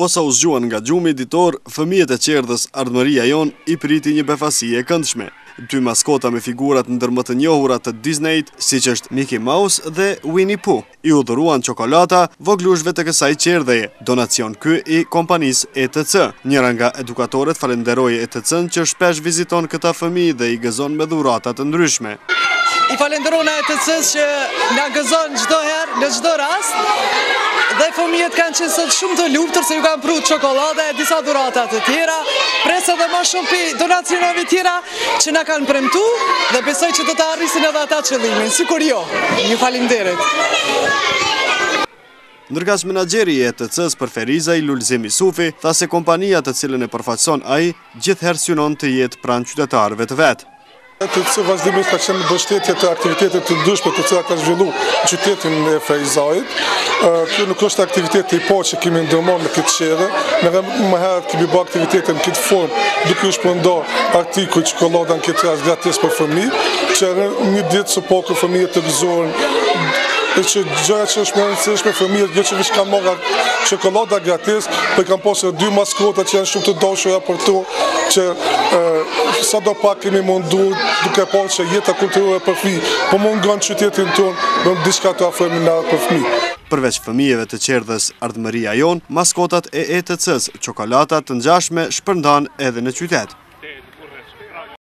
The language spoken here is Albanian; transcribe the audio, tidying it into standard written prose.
Posa u zgjuan nga gjumi ditor, fëmijët e qerdhës Ardhmëria jon i priti një befasi e këndshme. 2 maskota me figurat ndër më të njohura të Disneyt, siç është Mickey Mouse dhe Winnie Pooh. I udhëruan çokolata voglushve të kësaj qerdheje, donacion ky i kompanisë ETC. Njëra nga edukatorët falenderoi ETC-n që shpesh viziton këta fëmijë dhe i gëzon me dhurata të ndryshme. I falenderona ETC-s që na gëzon çdo herë, në çdo rast, dhe fëmijët kanë qenë sot shumë të lumtur se ju kanë pru çokoladë e disa dhurata të tjera, pres edhe më shumë pi donacioneve tjera që na kanë premtu dhe besoj që do të arrisin edhe ata qëllimin, sikur jo. Ju falenderoj. Ndërkaq menaxheri i ETC-s për Ferizaj, Lulzim Yusufi, tha se kompania të cilën e përfaqëson ai gjithherë synon të jetë pranë qytetarëve të vet. ETC vazhdimisht ka qenë mbështetje të aktivitetet të ndryshme të cilat ka zhvilluar në qytetin e Ferizajit. Kjo nuk është aktiviteti i parë që kemi ndërmarrë në këtë qerdhe, ne më herët kemi bërë aktivitete në këtë formë, duke u shpërndar artikuj çokolada në këtë rast gratis për fëmijë, që një ditë së paku fëmijët të gëzohen e që gjëja që është më e rëndësishme fëmijët, jo që veç kanë marrë çokolada gratis, por kanë pasur 2 maskota që janë shumë të dashura për to, që sadopak kemi munduar duke parë që jeta kulturore për fëmijë po mungon qytetin tonë, do diçka të afërmë për fëmijë. Përveç fëmijëve të qerdhës Ardhmëria jon, maskotat e ETC-s, çokolata të ngjashme shpërndan edhe në qytet.